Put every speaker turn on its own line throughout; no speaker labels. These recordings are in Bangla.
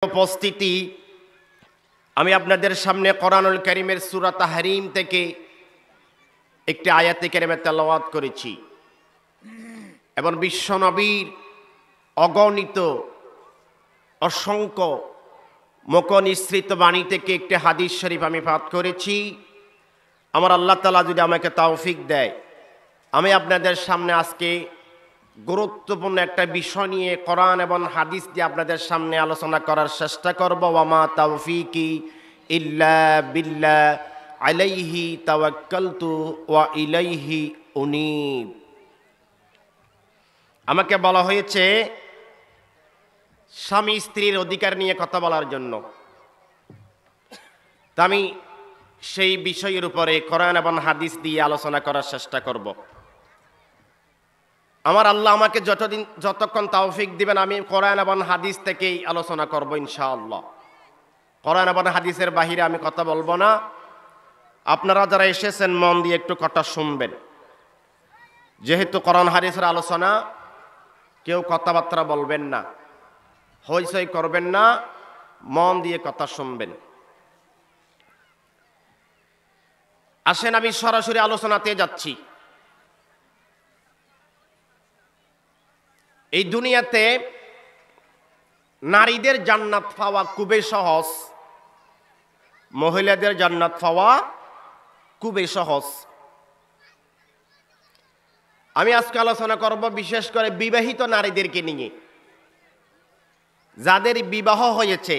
উপস্থিতি আমি আপনাদের সামনে কোরআনুল কারীমের সূরা তাহরিম থেকে একটি আয়াতে কারিমা তেলাওয়াত করেছি এবং বিশ্বনবীর অগণিত অসংখ্য মুখ নিঃসৃত বাণী থেকে একটি হাদিস শরীফ আমি পাঠ করেছি। আমার আল্লাহ তাআলা যদি আমাকে তৌফিক দেয়, আমি আপনাদের সামনে আজকে গুরুত্বপূর্ণ একটা বিষয় নিয়ে কোরআন এবং হাদিস দিয়ে আপনাদের সামনে আলোচনা করার চেষ্টা করব। ওয়ামা তাওফিকি ইল্লা বিল্লাহ আলাইহি তাওয়াক্কালতু ওয়া ইলাইহি উনীব। আমাকে বলা হয়েছে স্বামী স্ত্রীর অধিকার নিয়ে কথা বলার জন্য। তা আমি সেই বিষয়ের উপরে কোরআন এবং হাদিস দিয়ে আলোচনা করার চেষ্টা করব। আমার আল্লাহ আমাকে যতক্ষণ তৌফিক দিবেন আমি কোরআন এবং হাদিস থেকেই আলোচনা করব ইনশাআল্লাহ। কোরআন এবং হাদিসের বাহিরে আমি কথা বলবো না। আপনারা যারা এসেছেন মন দিয়ে একটু কথা শুনবেন। যেহেতু কোরআন হাদিসের আলোচনা, কেউ কথাবার্তা বলবেন না, হইচই করবেন না, মন দিয়ে কথা শুনবেন। আসেন আমি সরাসরি আলোচনাতে যাচ্ছি। এই দুনিয়াতে নারীদের জান্নাত পাওয়া খুবই সহজ, মহিলাদের জান্নাত পাওয়া খুবই সহজ। আমি আজকে আলোচনা করব বিশেষ করে বিবাহিত নারীদেরকে নিয়ে, যাদের বিবাহ হয়েছে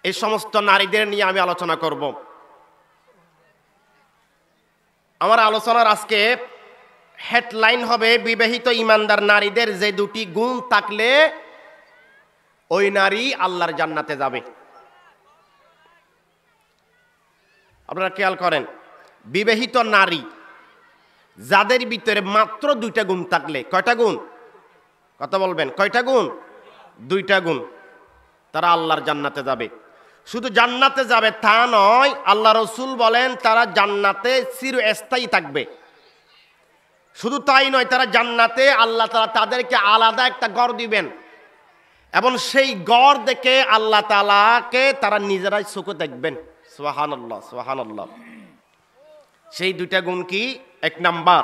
এই সমস্ত নারীদের নিয়ে আমি আলোচনা করব। আমার আলোচনার আজকে হেডলাইন হবে বিবাহিত ইমানদার নারীদের যে দুটি গুণ থাকলে ওই নারী আল্লাহর জান্নাতে যাবে। আপনারা খেয়াল করেন, বিবাহিত নারী যাদের ভিতরে মাত্র দুইটা গুণ থাকলে, কয়টা গুণ? কথা বলবেন, কয়টা গুণ? দুইটা গুণ, তারা আল্লাহর জান্নাতে যাবে। শুধু জান্নাতে যাবে তা নয়, আল্লাহ রসুল বলেন তারা জান্নাতে চিরস্থায়ী থাকবে। শুধু তাই নয়, তারা জান্নাতে আল্লাহ তাআলা তাদেরকে আলাদা একটা ঘর দিবেন এবং সেই ঘর দেখে আল্লাহ তাআলাকে তারা নিজেরাই চোখে দেখবেন। সুবহানাল্লাহ, সুবহানাল্লাহ। সেই দুইটা গুণ কি? এক নাম্বার,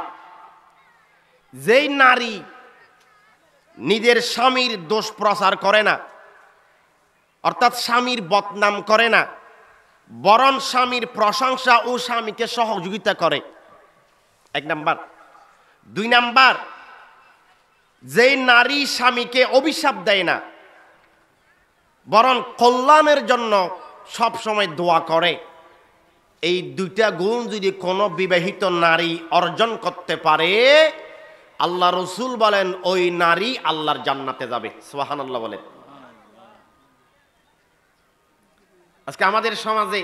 যেই নারী নিজের স্বামীর দোষ প্রচার করে না, অর্থাৎ স্বামীর বদনাম করে না, বরং স্বামীর প্রশংসা ও স্বামীকে সহযোগিতা করে, এক নাম্বার। দুই নাম্বার, যেই নারী স্বামীকে অভিশাপ দেয় না, বরং কল্যাণের জন্য সব সময় দোয়া করে। এই দুইটা গুণ যদি কোনো বিবাহিত নারী অর্জন করতে পারে, আল্লাহ রসুল বলেন ওই নারী আল্লাহর জান্নাতে যাবে। সুবহানাল্লাহ বলেন। আজকে আমাদের সমাজে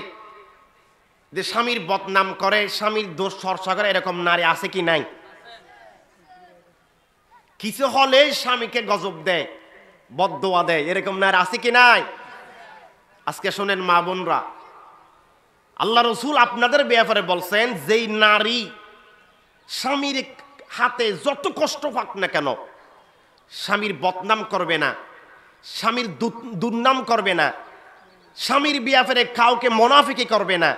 যে স্বামীর বদনাম করে, স্বামীর দোষ চর্চা করে, এরকম নারী আছে কি নাই? কিছু হলে স্বামীকে গজব দেয়, বদদোয়া দেয়, এরকম নারী আছে কি নাই? আজকে শোনেন মা বোনরা, আল্লাহ রসুল আপনাদের ব্যাপারে বলছেন যেই নারী স্বামীর হাতে যত কষ্ট পাক না কেন স্বামীর বদনাম করবে না, স্বামীর দুর্নাম করবে না, স্বামীর ব্যাপারে কাউকে মুনাফিকি করবে না,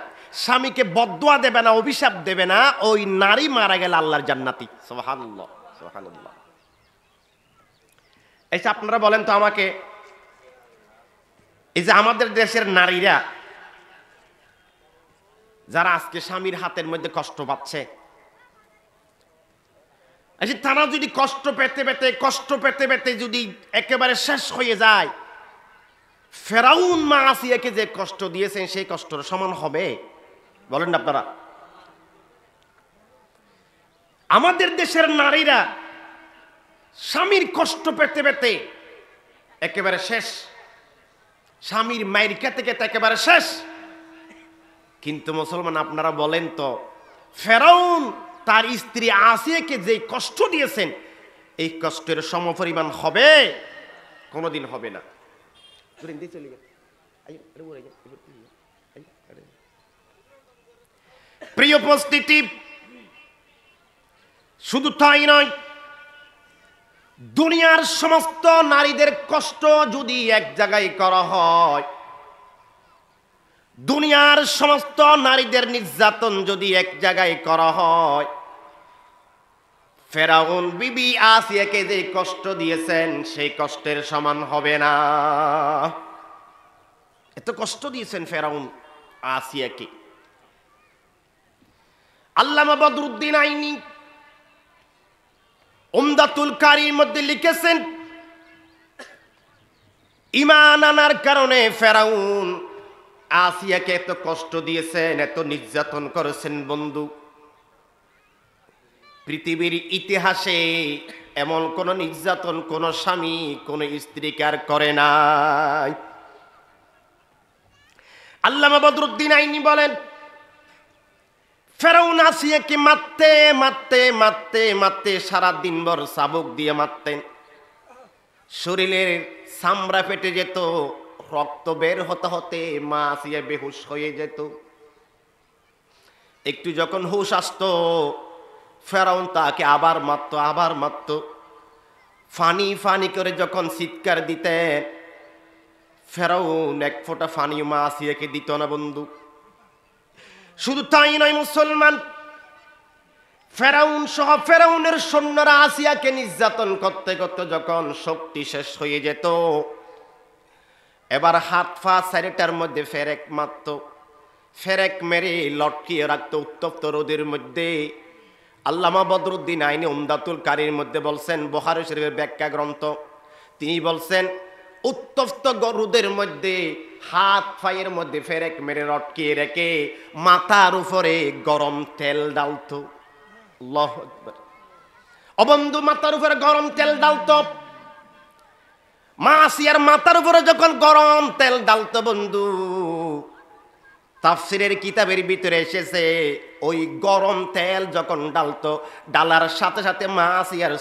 স্বামীকে বদদোয়া দেবে না, অভিশাপ দেবে না, ওই নারী মারা গেলে আল্লাহর জান্নাতি। সুবহানাল্লাহ, সুবহানাল্লাহ। এই যে আপনারা বলেন তো আমাকে, এই যে আমাদের দেশের নারীরা যারা আজকে স্বামীর হাতের মধ্যে কষ্ট পাচ্ছে, তারা যদি কষ্ট পেতে পেতে যদি একেবারে শেষ হয়ে যায়, ফেরাউন মা আসিয়াকে যে কষ্ট দিয়েছেন সেই কষ্টর সমান হবে? বলেন না আপনারা? আমাদের দেশের নারীরা স্বামীর কষ্ট পেতে পেতে একেবারে শেষ, স্বামীর মায়ের খেতে খেতে একেবারে শেষ। কিন্তু মুসলমান আপনারা বলেন তো, ফেরাউন তার স্ত্রী আসিয়াকে যে কষ্ট দিয়েছেন এই কষ্টের সমপরিমাণ হবে? কোনোদিন হবে না। প্রিয় উপস্থিতি, শুধু তাই নয়, দুনিয়ার সমস্ত নারীদের কষ্ট যদি এক জায়গায় করা হয়, দুনিয়ার সমস্ত নারীদের নির্যাতন যদি এক জায়গায় করা হয়, ফেরাউন বিবি আসিয়াকে যে কষ্ট দিয়েছেন সেই কষ্টের সমান হবে না। এত কষ্ট দিয়েছেন ফেরাউন আসিয়াকে। আল্লামা বদরুদ্দিন আইনি উমদাতুল কারীর মধ্যে লিখেছেন, ঈমান আনার কারণে ফেরাউন আসিয়াকে এত কষ্ট দিয়েছেন, এত নির্যাতন করেছেন বন্ধু, পৃথিবীর ইতিহাসে এমন কোন নির্যাতন কোন স্বামী কোন স্ত্রীকে আর করে নাই। আল্লামা বদরুদ্দিন আইনি বলেন, ফেরাউন আসিয়াকে মারতে মারতে মারতে মারতে সারা দিনভর চাবুক দিয়ে মারতেন, শরীরের চামড়া ফেটে যেত, রক্ত বের হতে হতে মা আসিয়া বেহুশ হয়ে যেত। একটু যখন হুশ আসতো ফেরাউন তাকে আবার মারত। ফানি ফানি করে যখন চিৎকার দিতেন, ফেরাউন এক ফোঁটা ফানি মা আসিয়াকে দিত না বন্ধু। শুধু তাই নয় মুসলমান, ফেরাউন সহ ফেরাউনের সৈন্যরা আসিয়াকে নির্যাতন করতে করতে যখন শক্তি শেষ হয়ে যেত, এবার হাত পা চারিটার মধ্যে ফেরেক মারত, ফেরেক মেরে লটকিয়ে রাখত উত্তপ্ত রোদের মধ্যে। আল্লামা বদরুদ্দিন আইনি উমদাতুল কারীর মধ্যে বলছেন, বুখারী শরীফের ব্যাখ্যা গ্রন্থ, তিনি বলছেন উত্তপ্ত রোদের মধ্যে হাত পায়ের মধ্যে ফেরেক মেরে লটকিয়ে রেখে মাথার উপরে গরম তেল ডালত। আল্লাহু আকবার। অবন্ধু, মাথার উপরে গরম তেল ডালত। মা আসিয়ার মাথার উপরে যখন গরম তেল ডালত বন্ধু, তাফসীরের কিতাবের ভিতরে এসেছে ওই গরম তেল যখন ডালত, ডালার সাথে সাথে মা আসিয়ার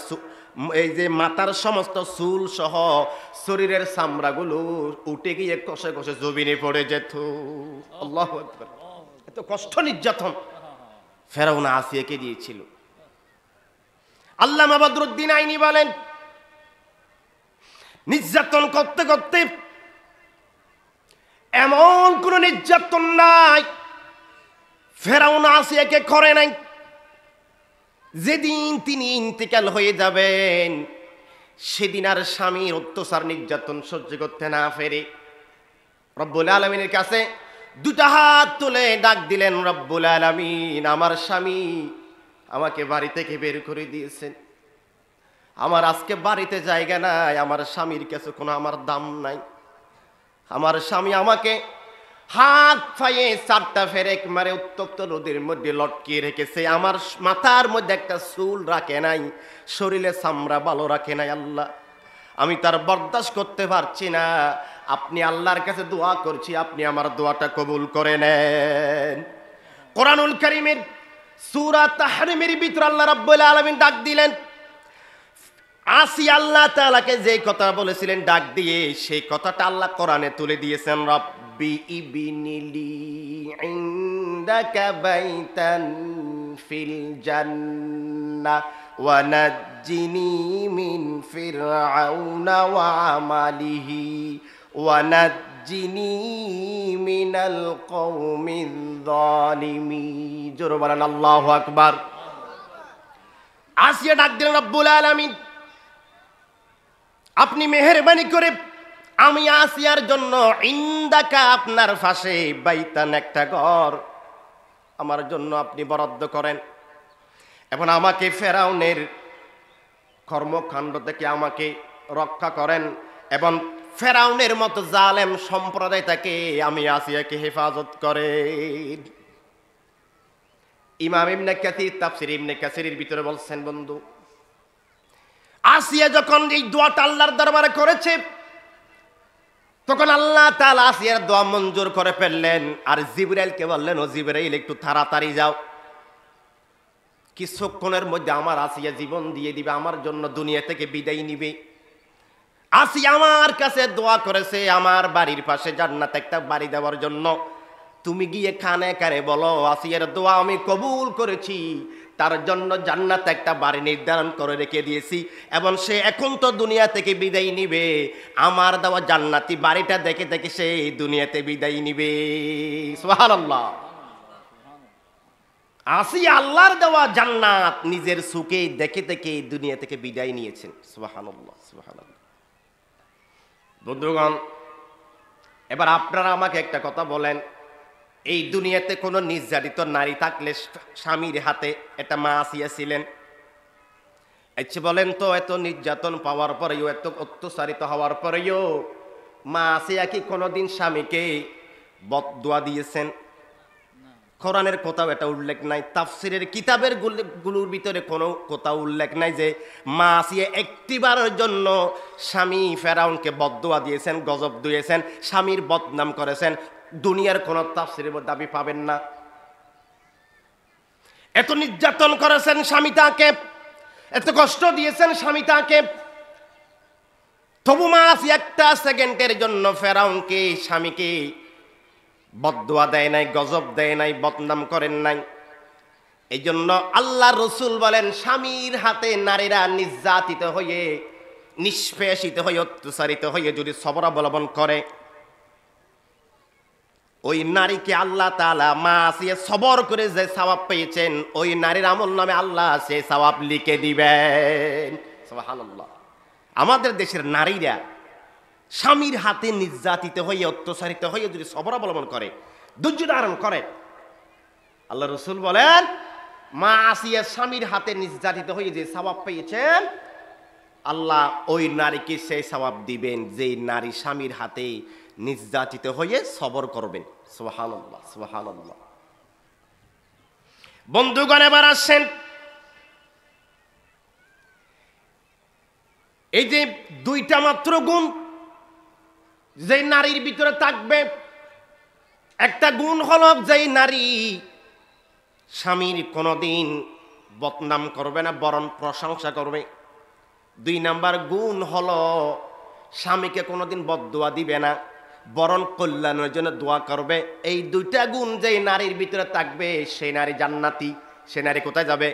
এই যে মাথার সমস্ত চুল সহ শরীরের চামড়াগুলো উঠে গিয়ে কষে কষে জমিনে পড়ে যেত। আল্লাহু আকবার। এত কষ্ট নির্যাতন ফেরাউন আসিয়াকে দিয়েছিল। আল্লামা বদরুদ্দিন আইনি বলেন, নির্যাতন করতে করতে এমন কোন নির্যাতন নাই ফেরাউন আসিয়াকে করে নাই। যেদিন তিনি ইন্তেকাল হয়ে যাবেন সেদিন আর স্বামীর অত্যাচার নির্যাতন সহ্য করতে না পেরে রব্বুল আলামিনের কাছে দুটা হাত তুলে ডাক দিলেন, রব্বুল আলামিন, আমার স্বামী আমাকে বাড়ি থেকে বের করে দিয়েছেন, আমার আজকে বাড়িতে জায়গা নাই, আমার স্বামীর কাছে কোনো আমার দাম নাই, আমার স্বামী আমাকে হাত পায়ে চারটা ফেরেক মারে উত্তপ্ত রোদের মধ্যে লটকিয়ে রেখেছে, আমার মাথার মধ্যে একটা চুল রাখে নাই, শরীরে চামড়া ভালো রাখে নাই। আল্লাহ, আমি তার বরদাস্ত করতে পারছি না, আপনি আল্লাহর কাছে দোয়া করছি, আপনি আমার দোয়াটা কবুল করে নেন। কোরআনুল কারীমের সূরা তাহরিমের ভিতর আল্লাহ রাব্বুল আলামিন ডাক দিলেন, আসিয়া আল্লাহ তাআলাকে যে কথা বলেছিলেন ডাক দিয়ে, সেই কথাটা আল্লাহ কোরআনে তুলে দিয়েছেন। রব্বি ইবনিলি ইনদাকা বাইতান ফিল জান্নাহ ওয়া নাজ্জিনি মিন ফিরআউনা ওয়া আমালিহি ওয়া নাজ্জিনি মিনাল কওমিয যালিমিন। জোরে বলেন আল্লাহু আকবার। আসিয়া ডাক দিলেন, রব্বুল আলামিন, আপনি মেহেরবানি করে আমি আসিয়ার জন্য ইন্দাকা আপনার পাশে বাইতান একটা ঘর আমার জন্য আপনি বরাদ্দ করেন, এবং আমাকে ফেরাউনের কর্মকাণ্ড থেকে আমাকে রক্ষা করেন, এবং ফেরাউনের মতো জালেম সম্প্রদায় থেকে আমি আসিয়াকে হেফাজত করেন। ইমাম ইবনে কাসির তাফসীর ইবনে কাসিরের ভিতরে বলছেন, বন্ধু, আসিয়া যখন এই দোয়াটা আল্লাহর দরবারে করেছে তখন আল্লাহ তাআলা আসিয়ার দোয়া মঞ্জুর করে ফেললেন, আর জিবরাইলকে বললেন, ও জিবরাইল, একটু তাড়াতাড়ি যাও, কিছুক্ষণের মধ্যে আমার আসিয়া জীবন দিয়ে দিবে, আমার জন্য দুনিয়া থেকে বিদায় নিবে। আসিয়া আমার কাছে দোয়া করেছে আমার বাড়ির পাশে জান্নাতে একটা বাড়ি দেওয়ার জন্য, তুমি গিয়ে কানে কানে বলো আসিয়ার দোয়া আমি কবুল করেছি, তার জন্য জান্নাতে একটা বাড়ি নির্ধারণ করে রেখে দিয়েছি, এবং সে এখন তো দুনিয়া থেকে বিদায় নিবে, আমার দেওয়া জান্নাতি বাড়িটা দেখে দেখে সে দুনিয়াতে বিদায় নিবে। সুবহানাল্লাহ। আসিয়া আল্লাহর দেওয়া জান্নাত নিজের সুখে দেখে দেখে দুনিয়া থেকে বিদায় নিয়েছেন। সুবহানাল্লাহ, সুবহানাল্লাহ। বন্ধুগণ, এবার আপনারা আমাকে একটা কথা বলেন, এই দুনিয়াতে কোনো নির্যাতিত নারী থাকলে স্বামীর হাতে, এটা মা আসিয়া ছিলেন, আচ্ছা বলেন তো, এত নির্যাতন পাওয়ার পরেও, এত অত্যাচারিত হওয়ার পরেও মা আসিয়া কি কোনোদিন স্বামীকে বদদুয়া দিয়েছেন? কোরআনের কোথাও এটা উল্লেখ নাই, তাফসিরের কিতাবের গুলোর ভিতরে কোনো কোথাও উল্লেখ নাই যে মা আসিয়া একটিবারের জন্য স্বামী ফেরাউনকে বদদুয়া দিয়েছেন, গজব দিয়েছেন, স্বামীর বদনাম করেছেন। দুনিয়ার কোন তাফসিরের মধ্যে আপনি পাবেন না। এত নির্যাতন করেছেন স্বামী তাকে, এত কষ্ট দিয়েছেন স্বামী তাকে, তবু মা আসিয়া একটা সেকেন্ডের জন্য ফেরাউনকে, স্বামীকে বদদুয়া দেয় নাই, গজব দেয় নাই, বদনাম করেন নাই। এই জন্য আল্লাহ রসুল বলেন, স্বামীর হাতে নারীরা নির্যাতিত হয়ে, নিষ্পেষিত হয়ে, অত্যাচারিত হয়ে যদি সবর অবলম্বন করে, ওই নারীকে আল্লাহ তাআলা মা আসিয়া সবর করে যে সওয়াব পেয়েছেন, ওই নারীর আমল নামে আল্লাহ সে সওয়াব লিখে দিবেন। সুবহানাল্লাহ। আমাদের দেশের নারীরা স্বামীর হাতে নির্যাতিত হয়ে, অত্যাচারিত হয়ে যদি সবর অবলম্বন করে, ধৈর্য ধারণ করে, আল্লাহ রসুল বলেন মা আসিয়া স্বামীর হাতে নির্যাতিত হয়ে যে সওয়াব পেয়েছেন, আল্লাহ ওই নারীকে সেই সওয়াব দিবেন যে নারী স্বামীর হাতে নির্যাতিত হয়ে সবর করবেন। সুবহানাল্লাহ, সুবহানাল্লাহ। বন্ধুগণ, এবার আসেন, এই যে দুইটা মাত্র গুণ যে নারীর ভিতরে থাকবে, একটা গুণ হলো যেই নারী স্বামীর কোনোদিন বদনাম করবে না, বরং প্রশংসা করবে। 2 নাম্বার গুণ হলো স্বামীকে কোনোদিন বদদুয়া দিবে না, বরং কল্যাণের জন্য দোয়া করবে। এই 2টা গুণ যেই নারীর ভিতরে থাকবে, সেই নারী জান্নাতি। সে নারী কোথায় যাবে?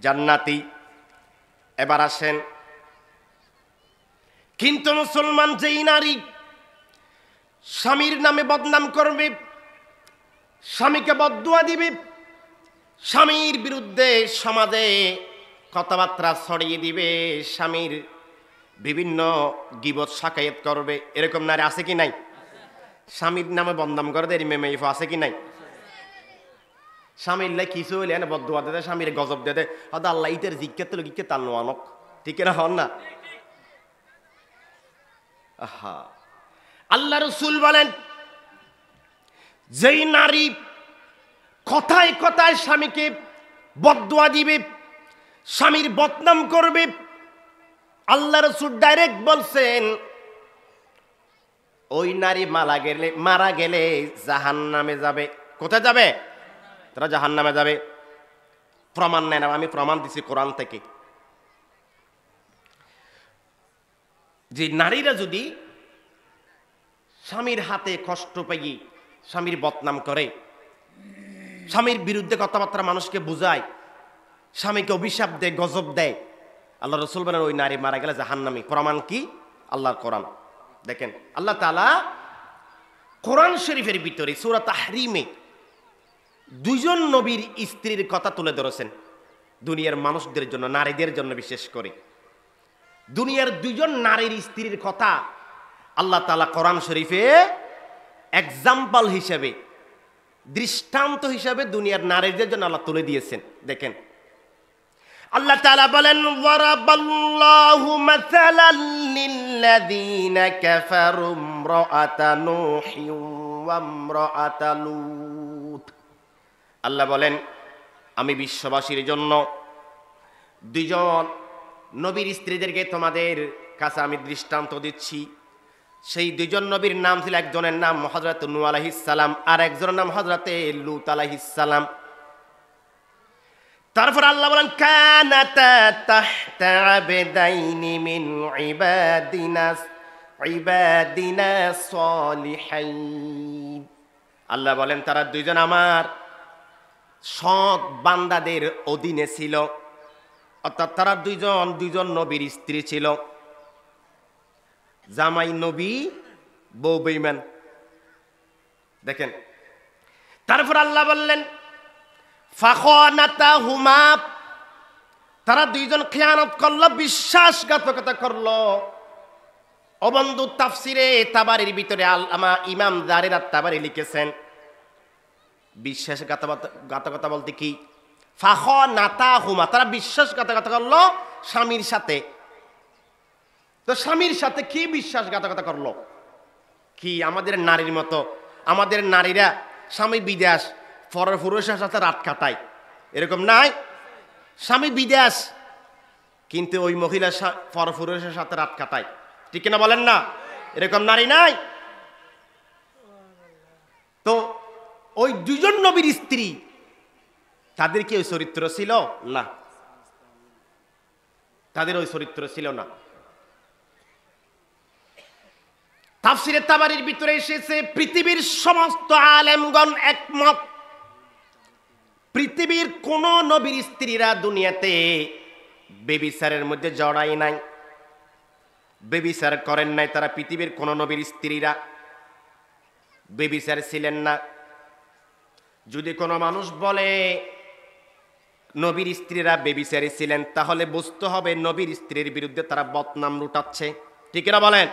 জান্নাতি। এবার আসেন, কিন্তু মুসলমান যেই নারী স্বামীর নামে বদনাম করবে, স্বামীকে বদদুয়া দিবে, স্বামীর বিরুদ্ধে সমাজে কথাবার্তা ছড়িয়ে দিবে, স্বামীর বিভিন্ন গীবত শাকায়াত করবে, এরকম নারী আছে কি নাই? স্বামীর নামে বদনাম করে দেয় মেমেইফ আছে কি নাই? স্বামীর লাই কিছু হইলে না বদদুয়া দে, স্বামীর গজব দে, হয়তো আল্লাহ ইতের জিজ্ঞাত লিখে তার নোয়ানক, ঠিক না? হন না? আহা, আল্লাহ রসুল বলেন যেই নারী কথায় কথায় স্বামীকে বদদুয়া দিবে, স্বামীর বদনাম করবে, আল্লাহ রসুল ডাইরেক্ট বলছেন ওই নারী মারা গেলে জাহান্নামে যাবে। কোথায় যাবে? তারা জাহান্নামে যাবে। প্রমাণ নেন, আমি প্রমাণ দিছি কোরআন থেকে। যে নারীরা যদি স্বামীর হাতে কষ্ট পেয়ে স্বামীর বদনাম করে, স্বামীর বিরুদ্ধে কথাবার্তা মানুষকে বুঝায়, স্বামীকে অভিশাপ দেয়, গজব দেয়, আল্লাহ রসুল বলেন ওই নারী মারা গেলে জাহান্নামী। প্রমাণ কি? আল্লাহর কোরআন। দেখেন, আল্লাহ তাআলা কোরআন শরীফের ভিতরে সূরা তাহরিমে 2জন নবীর স্ত্রীর কথা তুলে ধরেছেন, দুনিয়ার মানুষদের জন্য, নারীদের জন্য বিশেষ করে। দুনিয়ার 2জন নারীর স্ত্রীর কথা আল্লাহ তাআলা কোরআন শরীফে এক্সাম্পল হিসেবে, দৃষ্টান্ত হিসেবে দুনিয়ার নারীদের জন্য আল্লাহ তুলে দিয়েছেন। দেখেন, আল্লাহ তাআলা বলেন ওয়ারাবাল্লাহু মাসালাল লিল্লাযীনা কাফারু ইমরাআতা নূহিন ওয়া ইমরাআতা লূত। আল্লাহ বলেন আমি বিশ্ববাসীর জন্য 2জন নবীর স্ত্রীদেরকে তোমাদের কাছে আমি দৃষ্টান্ত দিচ্ছি। সেই 2জন নবীর নাম ছিল, একজনের নাম হযরত নূহ আলাইহিস সালাম, আর একজনের নাম হযরত লূত আলাইহিস সালাম। তারপর আল্লাহ বলেন কানাতা তাহতা আবদাইনি মিন ইবাদিনা সালিহাইন। আল্লাহ বলেন তারা দুইজন আমার সৎ বান্দাদের অধীনে ছিল, অর্থাৎ তারা দুইজন নবীর স্ত্রী ছিল, জামাই নবী, বউ বেঈমান। দেখেন, তারপর আল্লাহ বললেন ফাখানাতাহুমা, তারা দুইজন খেয়ানত করলো, বিশ্বাসঘাতকতা করলো। ও বন্ধু, তাফসিরে তাবারির ভিতরে আল্লামা ইমাম জারির আত-তাবারি লিখেছেন বিশ্বাসঘাতকতা বলতে কি? ফাখানাতাহুমা, তারা বিশ্বাসঘাতকতা করলো স্বামীর সাথে। তো স্বামীর সাথে কি বিশ্বাসঘাতকতা করলো? কি আমাদের নারীর মতো? আমাদের নারীরা স্বামী বিদেশ, পরের পুরুষের সাথে রাত কাটায়, এরকম নাই? স্বামী বিদেশ কিন্তু ওই মহিলা পরের পুরুষের সাথে রাত কাটায়, ঠিক কিনা বলেন না? এরকম নারী নাই? তো ওই দুজন নবীর স্ত্রী, তাদের কি ওই চরিত্র ছিল? না, তাদের ওই চরিত্র ছিল না। তাফসিরে তাবারির ভিতরে এসেছে পৃথিবীর সমস্ত আলেমগণ একমত, পৃথিবীর কোন নবীর স্ত্রীরা দুনিয়াতে বেবিচারের মধ্যে জড়াই নাই, বেবিচার করেন নাই। তারা পৃথিবীর কোন নবীর স্ত্রীরা বেবিচার ছিলেন না। যদি কোনো মানুষ বলে নবীর স্ত্রীরা বেবিচারী ছিলেন, তাহলে বুঝতে হবে নবীর স্ত্রীর বিরুদ্ধে তারা বদনাম লুটাচ্ছে, ঠিক না বলেন?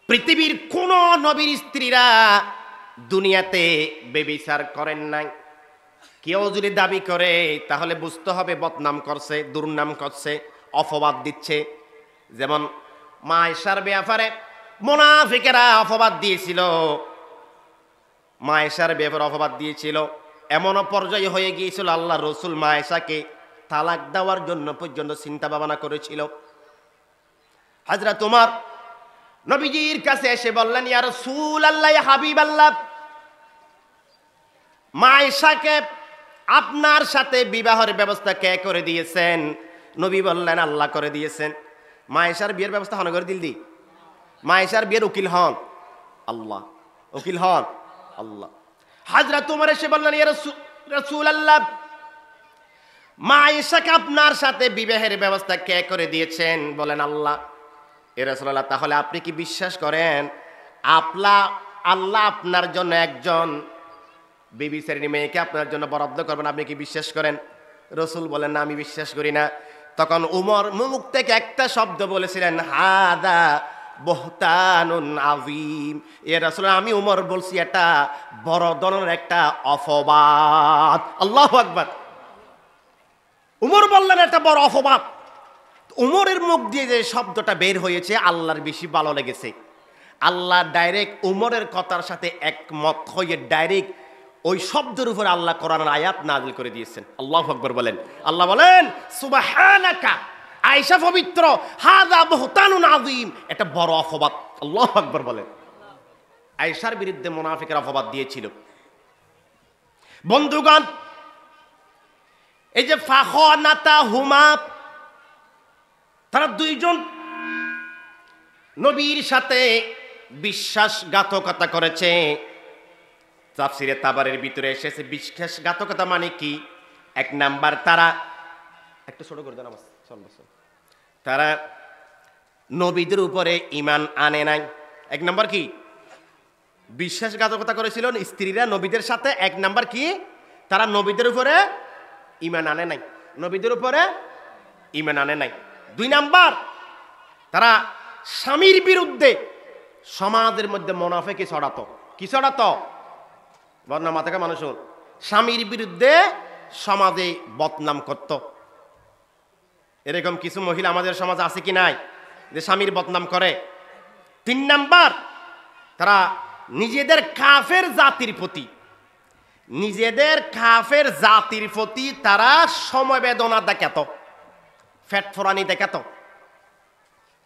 পৃথিবীর কোন নবীর স্ত্রীরা দুনিয়াতে বেবিচার করেন নাই। কেউ যদি দাবি করে তাহলে বুঝতে হবে বদনাম করছে, দুর্নাম করছে, অপবাদ দিচ্ছে। যেমন মা আয়েশার ব্যাপারে মুনাফিকেরা অপবাদ দিয়েছিল, মা আয়েশার ব্যাপারে অপবাদ দিয়েছিল, এমনও পর্যায়ে হয়ে গিয়েছিল আল্লাহ রসুল মা আয়েশাকে তালাক দেওয়ার জন্য পর্যন্ত চিন্তা ভাবনা করেছিল। হযরত ওমর নবীজির কাছে এসে বললেন, ইয়া রাসূলুল্লাহ, ইয়া হাবিবাল্লাহ, মা আয়েশাকে আপনার সাথে বিবাহের ব্যবস্থা কে করে দিয়েছেন? নবী বললেন, আল্লাহ করে দিয়েছেন। মা আয়েশার বিয়ের ব্যবস্থা হন করে দিল দি? মা আয়েশার বিয়ের উকিল হন আল্লাহ, উকিল হন আল্লাহ। হযরত ওমর এসে বললেন, ইয়া রাসূলুল্লাহ, মা আয়েশাকে আপনার সাথে বিবাহের ব্যবস্থা কে করে দিয়েছেন? বলেন আল্লাহ। ইয়া রাসূলুল্লাহ, তাহলে আপনি কি বিশ্বাস করেন আল্লাহ আপনার জন্য একজন বেবিচারিণী মেয়েকে আপনার জন্য বরাদ্দ করবেন? আপনি কি বিশ্বাস করেন? রসুল বলেন, না, আমি বিশ্বাস করি না। তখন উমর মুখ থেকে একটা শব্দ বলেছিলেন, হাদা বুহতানুন আযীম। ইয়া রাসূলুল্লাহ, আমি উমর বলছি এটা বড় ধরনের একটা অপবাদ। আল্লাহু আকবার। উমর বললেন এটা বড় অপবাদ। উমরের মুখ দিয়ে যে শব্দটা বের হয়েছে আল্লাহর বেশি ভালো লেগেছে। আল্লাহ ডাইরেক্ট উমরের কথার সাথে একমত হয়ে ডাইরেক্ট ওই শব্দের উপর আল্লাহ কোরআনের আয়াত নাযিল করে দিয়েছেন। আল্লাহু আকবার বলেন। আল্লাহ বলেন, সুবহানাকা, আয়েশা পবিত্র, হাযা বুহতানুন আযীম, এটা বড় অপবাদ। আল্লাহু আকবার বলেন। আয়েশার বিরুদ্ধে মুনাফিকের অপবাদ দিয়েছিল। বন্ধুগণ, এই যে ফাখানাতাহুমা, তারা দুইজন নবীর সাথে বিশ্বাসঘাতকতা করেছে। তাফসিরে তাবারের ভিতরে এসেছে বিশ্বাসঘাতকতা মানে কি? এক নাম্বার, তারা একটু ছোট করে দেন, তারা নবীদের উপরে ঈমান আনে নাই। এক নাম্বার কি? বিশ্বাসঘাতকতা করেছিল স্ত্রীরা নবীদের সাথে। এক নাম্বার কি? তারা নবীদের উপরে ঈমান আনে নাই, নবীদের উপরে ঈমান আনে নাই। দুই নাম্বার, তারা স্বামীর বিরুদ্ধে সমাজের মধ্যে মুনাফিকি ছড়াতো। কি ছড়াতো? বদনাম থেকে মানুষ, স্বামীর বিরুদ্ধে সমাজে বদনাম করত। এরকম কিছু মহিলা আমাদের সমাজে আছে কি নাই যে স্বামীর বদনাম করে? তিন নাম্বার, তারা নিজেদের কাফের জাতির প্রতি তারা সমবেদনা দেখাতো, ফ্যাট ফোরানি দেখাতো।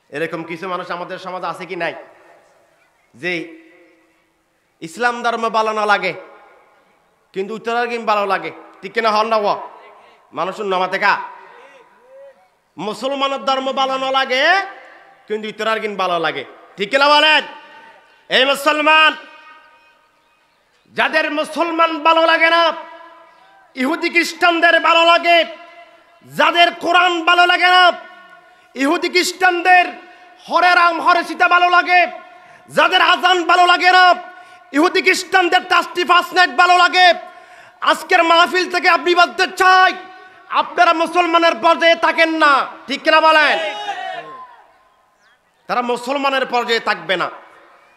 এরকম কিছু মানুষ আমাদের সমাজে আছে কি নাই যে ইসলাম ধর্ম ভালো না লাগে কিন্তু উত্তরাধিকার ভালো লাগে, ঠিক কিনা? হল না? মানুষের নামা থেকে মুসলমানের ধর্ম ভালো না লাগে কিন্তু উত্তরাধিকার ভালো লাগে, ঠিক কিনা বলেন? এই মুসলমান, যাদের মুসলমান ভালো লাগে না, ইহুদি খ্রিস্টানদের ভালো লাগে। যাদের কোরআন ভালো লাগে না, ইহুদি খ্রিস্টানদের হরে রাম হরে সীতা ভালো লাগে। যাদের আজান ভালো লাগে না, ইহুদি খ্রিস্টানদের তাসটি ফাস্ট নাইট ভালো লাগে। আজকের মাহফিল থেকে আপনি বলতে চাই, আপনারা মুসলমানের পর্যায়ে থাকেন না, ঠিক কিনা বলেন? তারা মুসলমানের পর্যায়ে থাকবে না।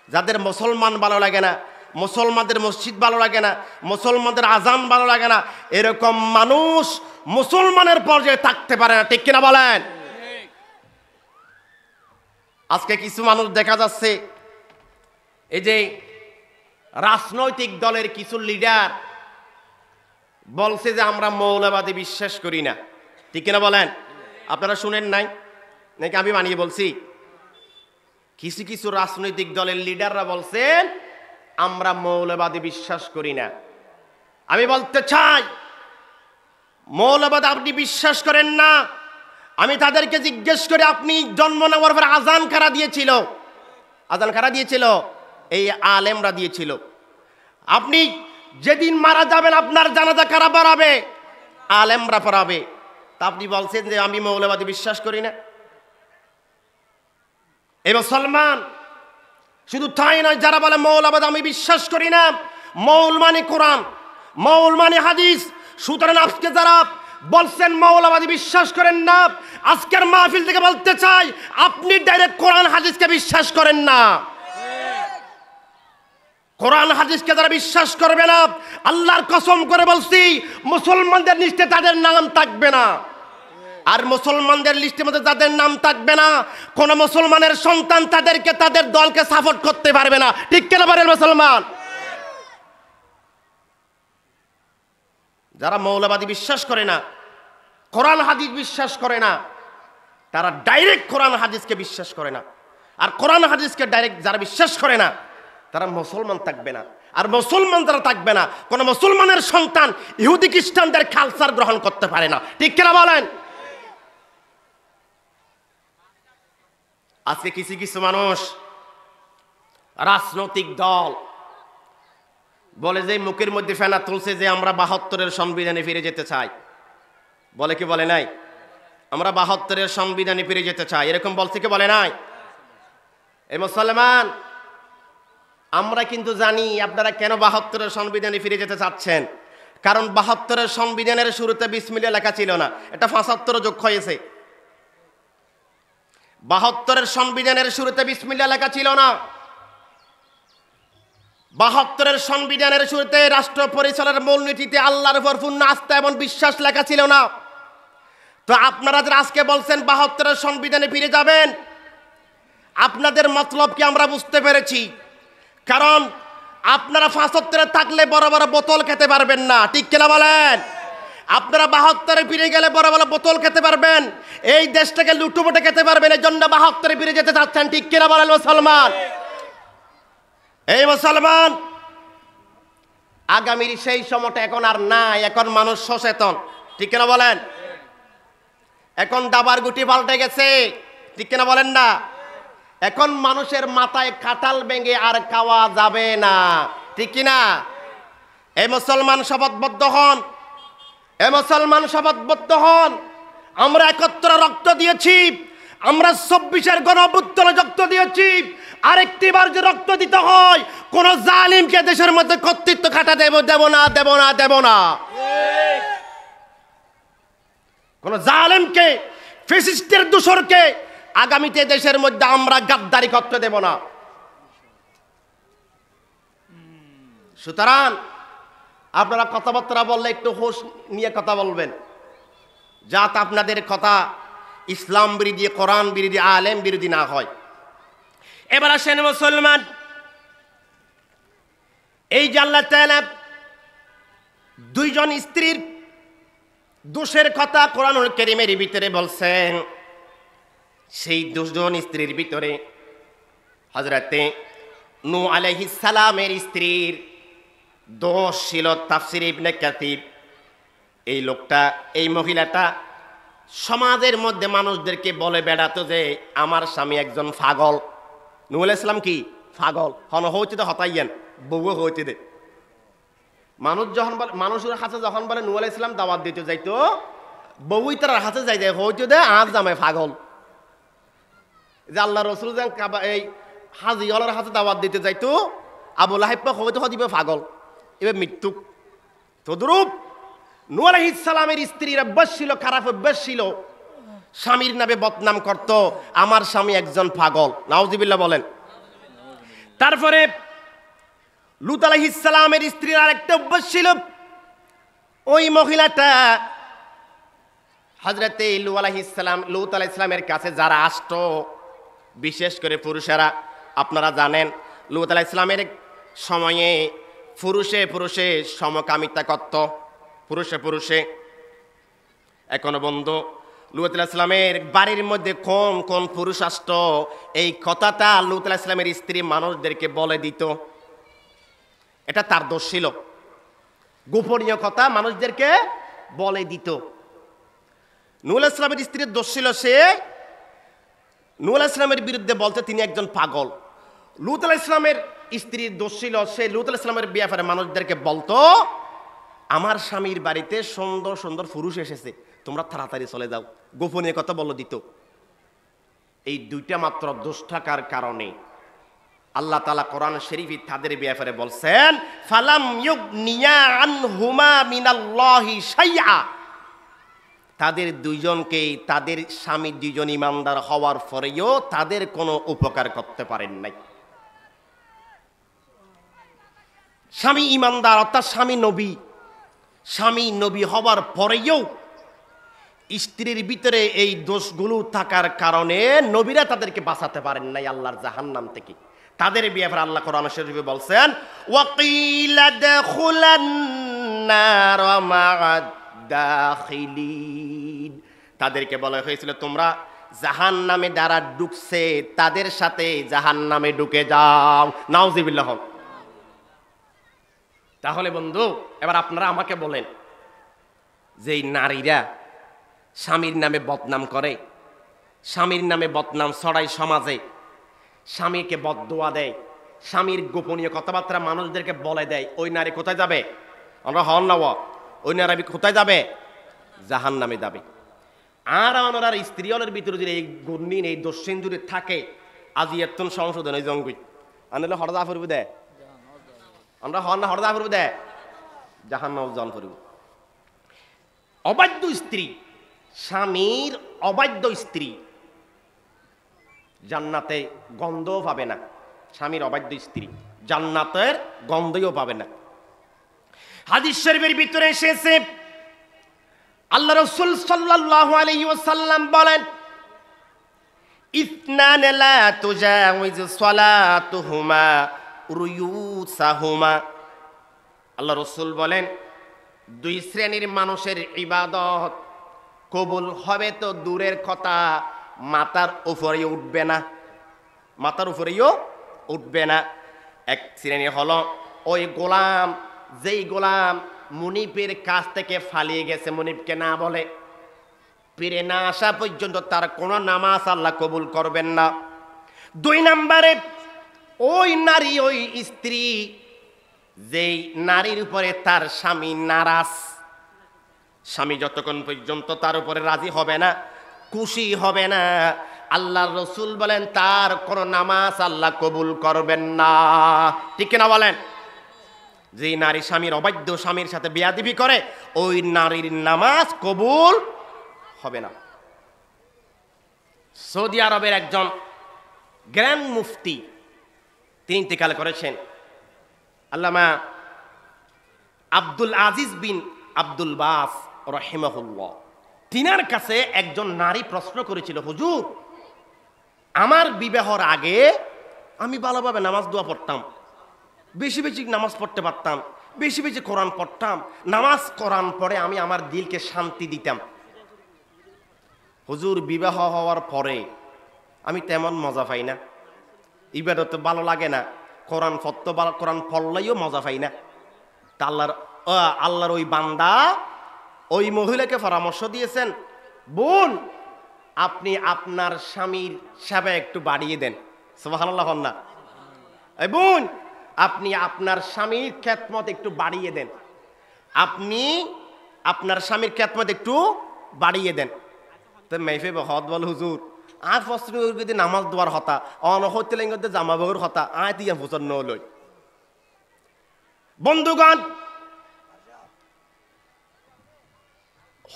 যাদের মুসলমান ভালো লাগে না, মুসলমানদের মসজিদ ভালো লাগে না, মুসলমানদের আজান ভালো লাগে না, এরকম মানুষ মুসলমানের পর্যায়ে থাকতে পারে না, ঠিক কিনা বলেন? আজকে কিছু মানুষ দেখা যাচ্ছে, এই যে রাজনৈতিক দলের কিছু লিডার বলছে যে আমরা মৌলবাদী বিশ্বাস করি না, ঠিক কিনা বলেন? আপনারা শুনেন নাই নাকি আমি বানিয়ে বলছি? কিছু কিছু রাজনৈতিক দলের লিডাররা বলছেন আমরা মৌলবাদী বিশ্বাস করি না। আমি বলতে চাই, মৌলবাদ আপনি বিশ্বাস করেন না। আমি তাদেরকে জিজ্ঞেস করি, আপনি জন্ম নেওয়ার পর আজান কারা দিয়েছিল? আজান কারা দিয়েছিল? এই আলেমরা দিয়েছিল। আপনি যেদিন মারা যাবেন আপনার জানাজা কারা পড়াবে? আলেমরা পড়াবে। তা আপনি বলছেন যে আমি মৌলবাদী বিশ্বাস করি না। এই মুসলমান শুধু তাই নয়, যারা বলে মৌলবাদ আমি বিশ্বাস করি না, মৌল মানে কোরআন, মৌল মানে হাদিস। সুতরাং আজকে যারা বলছেন মৌলবাদী বিশ্বাস করেন না, আজকের মাহফিল থেকে বলতে চাই, আপনি ডাইরেক্ট কোরআন হাদিসকে বিশ্বাস করেন না। কোরআন হাদিসকে যারা বিশ্বাস করবে না, আল্লাহর কসম করে বলছি, মুসলমানদের লিস্টে তাদের নাম থাকবে না। আর মুসলমানদের লিস্টের মধ্যে যাদের নাম থাকবে না, কোন মুসলমানের সন্তান তাদেরকে, তাদের দলকে সাপোর্ট করতে পারবে না, ঠিক কেন বলেন মুসলমান? যারা মৌলবাদী বিশ্বাস করে না, কোরআন হাদিস বিশ্বাস করে না, তারা ডাইরেক্ট কোরআন হাদিসকে বিশ্বাস করে না। আর কোরআন হাদিসকে ডাইরেক্ট যারা বিশ্বাস করে না, তারা মুসলমান থাকবে না। আর মুসলমান যারা থাকবে না, কোন মুসলমানের সন্তান ইহুদি খ্রিস্টানদের কালচার গ্রহণ করতে পারে না, ঠিক কিনা বলেন? আজকে কিছু কিছু মানুষ, রাজনৈতিক দল বলে যে মুখের মধ্যে ফেনা তুলছে যে আমরা ৭২-এর সংবিধানে ফিরে যেতে চাই। বলে কি বলে নাই? আমরা ৭২-এর সংবিধানে ফিরে যেতে চাই, এরকম বলছে কি বলে নাই? এই মুসলমান, আমরা কিন্তু জানি আপনারা কেন ৭২-এর সংবিধানে ফিরে যেতে চাচ্ছেন। কারণ ৭২-এর সংবিধানের শুরুতে বিসমিল্লাহ লেখা ছিল না, এটা ৭৫ যোগ হয়েছে। ৭২-এর সংবিধানের শুরুতে বিসমিল্লাহ লেখা ছিল না। ৭২-এর সংবিধানের শুরুতে রাষ্ট্র পরিচালনার মূলনীতিতে আল্লাহর উপর পূর্ণ আস্থা এবং বিশ্বাস লেখা ছিল না। তো আপনারা যারা আজকে বলছেন ৭২-এর সংবিধানে ফিরে যাবেন, আপনাদের মতলব কি আমরা বুঝতে পেরেছি। কারণ আপনারা ৭৫-এ থাকলে বড় বড় বোতল খেতে পারবেন না, ঠিক কিনা বলেন? আপনারা ৭২-এ ফিরে গেলে বড় বড় বোতল খেতে পারবেন, এই দেশটাকে লুটুপুটে খেতে পারবেন। এই জন্য ৭২-এ ফিরে যেতে চাচ্ছেন, ঠিক কিনা বলেন মুসলমান? এই মুসলমান, আগামীর সেই সময়টা এখন আর নাই। এখন মানুষ সচেতন, ঠিক কিনা বলেন? এখন দাবার গুটি পাল্টে গেছে, ঠিক কিনা বলেন না? এখন মানুষের মাথায় কাঁঠাল ভেঙে আর খাওয়া যাবে না, ঠিক কিনা? এই মুসলমান শপথবদ্ধ হন, এই মুসলমান শপথবদ্ধ হন। আমরা ৭১ রক্ত দিয়েছি, আমরা ২৪-এর গণঅভ্যুত্থানে রক্ত দিয়েছি। আরেকটিবার যে রক্ত দিতে হয়, কোন জালিমকে দেশের মধ্যে কর্তৃত্ব খাটা দেব না, দেব না, দেব না। কোন জালিমকে, ফ্যাসিস্টের দোসরকে আগামীতে দেশের মধ্যে আমরা গাদ্দারি করতে দেব না। সুতরাং আপনারা কথাবার্তা বললে একটু হোশ নিয়ে কথা বলবেন, যাতে আপনাদের কথা ইসলাম বিরোধী, কোরআন বিরোধী, আলেম বিরোধী না হয়। এবার আসেন মুসলমান, এই যে আল্লাহ তাআলা দুইজন স্ত্রীর দোষের কথা কোরআনুল কারীমের ভিতরে বলছেন, সেই দুজন স্ত্রীর ভিতরে হযরতে নূহ আলাইহিস সালামের স্ত্রীর দোষ ছিল। তাফসীর ইবনে কাসীর, এই লোকটা, এই মহিলাটা সমাজের মধ্যে মানুষদেরকে বলে বেড়াতো যে আমার স্বামী একজন পাগল। নূহ আলাইহিস সালাম কি পাগল? হন হইতে তো হতাইয়েন, বউ হইতে দে, মানুষের হাতে যখন বলে নূহ আলাইহিস সালাম দাওয়াত দিতে যাইতো, বউই তার হাতে যাই যায় হইতো দে আজ জামাই পাগল, যে আল্লাহ রসুল যেন এই হাজি হলার হাতে দাওয়াত দিতে যাইতো, আবু লাহাব হয়তো দিবে পাগল, এবার মৃত্যু। তদ্রূপ নূহ আলাইহিস সালামের স্ত্রীর অভ্যাস ছিল, খারাপ অভ্যাস ছিল, স্বামীর নামে বদনাম করত, আমার স্বামী একজন পাগল, নাউজুবিল্লাহ বলেন। তারপরে লূত আলাইহিস সালামের স্ত্রীর আরেকটা অভ্যাস ছিল, ওই মহিলাটা হযরতে লূত আলাইহিস সালামের কাছে যারা আসতো, বিশেষ করে পুরুষেরা, আপনারা জানেন লূত আলাইহিস সালামের সময়ে পুরুষে পুরুষে সমকামিতা করত, পুরুষে পুরুষে। এখনো বন্ধু লূত আলাইহিস সালামের বাড়ির মধ্যে কোন কোন পুরুষ আসতো, এই কথাটা লূত আলাইহিস সালামের স্ত্রী মানুষদেরকে বলে দিত। এটা তার দোষ ছিল, গোপনীয় কথা মানুষদেরকে বলে দিত। নূহ আলাইহিস সালামের স্ত্রীর দোষ ছিল, সে নূহ আলাইহিস সালামের বিরুদ্ধে বলতে তিনি একজন পাগল। লূত আলাইহিস সালামের স্ত্রীর দোষ ছিল, সে লূত আলাইহিস সালামের ব্যাপারে মানুষদেরকে বলতো, আমার স্বামীর বাড়িতে সুন্দর সুন্দর পুরুষ এসেছে, তোমরা তাড়াতাড়ি চলে যাও, গোপনীয় কথা বলে দিত। এই দুইটা মাত্র দোষ থাকার কারণে আল্লাহ তাআলা কোরআন শরীফে তাদের ব্যাপারে বলছেন, ফালাম ইউগনিয়া আনহুমা মিনাল্লাহি শাইআ, তাদের দুইজনকে, তাদের স্বামী দুইজন ইমানদার হওয়ার পরেও তাদের কোনো উপকার করতে পারেন নাই। স্বামী ইমানদার অর্থাৎ স্বামী নবী হওয়ার পরেও স্ত্রীর ভিতরে এই দোষগুলো থাকার কারণে নবীরা তাদেরকে বাঁচাতে পারেন নাই আল্লাহর জাহান্নাম থেকে। তাদের ব্যাপারে আল্লাহ কোরআন শরীফে বলছেন, ওয়াকিলা দাখুলান নার মা'আদ দাখিলিন, তাদেরকে বলা হয়েছিল তোমরা জাহান্নামে যারা ঢুকছে তাদের সাথে জাহান্নামে ঢুকে যাও, নাউজুবিল্লাহ। তাহলে বন্ধু এবার আপনারা আমাকে বলেন, যে এই নারীরা স্বামীর নামে বদনাম করে, স্বামীর নামে বদনাম ছড়ায় সমাজে, স্বামীকে বদদোয়া দেয়, স্বামীর গোপনীয় কথাবার্তা মানুষদেরকে বলে দেয়, ওই নারী কোথায় যাবে? আমরা হন না, ওই নারী কোথায় যাবে? জাহান্নামে যাবে। আর ওনার স্ত্রী হলের ভিতরে যদি এই গুণহীন এই দোষহীন যদি থাকে, আজি এতন সংশোধন ওই জঙ্গি আনলে হরদা ফুরবু দেয়, আমরা হন না হরদা ফুরবু দেয়, জাহান্নাম জন ফুরবু। অবাধ্য স্ত্রী, স্বামীর অবাধ্য স্ত্রী জান্নাতে গন্ধও পাবে না, স্বামীর অবাধ্য স্ত্রী জান্নাতের গন্ধও পাবে না। হাদিস শরীফের ভিতরে এসেছে, আল্লাহ রাসূল সাল্লাল্লাহু আলাইহি ওয়াসাল্লাম বলেন, ইসনান লা তুজাওয়িজু সালাতুহুমা রুয়ুসাহুমা, আল্লাহ রাসূল বলেন দুই শ্রেণীর মানুষের ইবাদত কবুল হবে তো দূরের কথা, মাথার উপরেও উঠবে না, মাথার উপরেও উঠবে না। এক শ্রেণী হলো ওই গোলাম, যেই গোলাম মুনিফের কাছ থেকে পালিয়ে গেছে, মুনিফকে না বলে, ফিরে না আসা পর্যন্ত তার কোনো নামাজ আল্লাহ কবুল করবেন না। দুই নম্বরে ওই নারী, ওই স্ত্রী, যেই নারীর উপরে তার স্বামী নারাজ, স্বামী যতক্ষণ পর্যন্ত তার উপরে রাজি হবে না, খুশি হবে না, আল্লাহর রাসূল বলেন তার কোনো নামাজ আল্লাহ কবুল করবেন না। ঠিক কিনা বলেন? যে নারী স্বামীর অবাধ্য স্বামীর সাথে বেয়াদবি করে, ওই নারীর নামাজ কবুল হবে না। সৌদি আরবের একজন গ্র্যান্ড মুফতি তিনি ইন্তেকাল করেছেন, আল্লামা আব্দুল আজিজ বিন আব্দুল বাস রাহিমাহুল্লাহ। তিনার কাছে একজন নারী প্রশ্ন করেছিল, হুজুর আমার বিবাহর আগে আমি ভালোভাবে নামাজ দোয়া পড়তাম, বেশি বেশি নামাজ পড়তে পারতাম, বেশি বেশি কোরআন পড়তাম, নামাজ কোরআন পড়ে আমি আমার দিলকে শান্তি দিতাম। হুজুর বিবাহ হওয়ার পরে আমি তেমন মজা পাই না, ইবাদত ভালো লাগে না, কোরআন পড়লেও মজা পাই না। তা আল্লাহর ওই বান্দা ওই মহিলাকে পরামর্শ দিয়েছেন, বোন আপনি আপনার স্বামীর সেবা একটু বাড়িয়ে দেন। সুবহানাল্লাহ না? এই বোন আপনি আপনার স্বামীর খেদমত একটু বাড়িয়ে দেন। আপনি আপনার স্বামীর খেদমত একটু বাড়িয়ে দেন। তো মেফে হত বল হুজুর আর ফসল যদি নামাজ দোয়ার হতা অনহতে লেঙ্গতে জামা বগর হতা আয় দিয়া ফুসর নলই। বন্ধুগণ,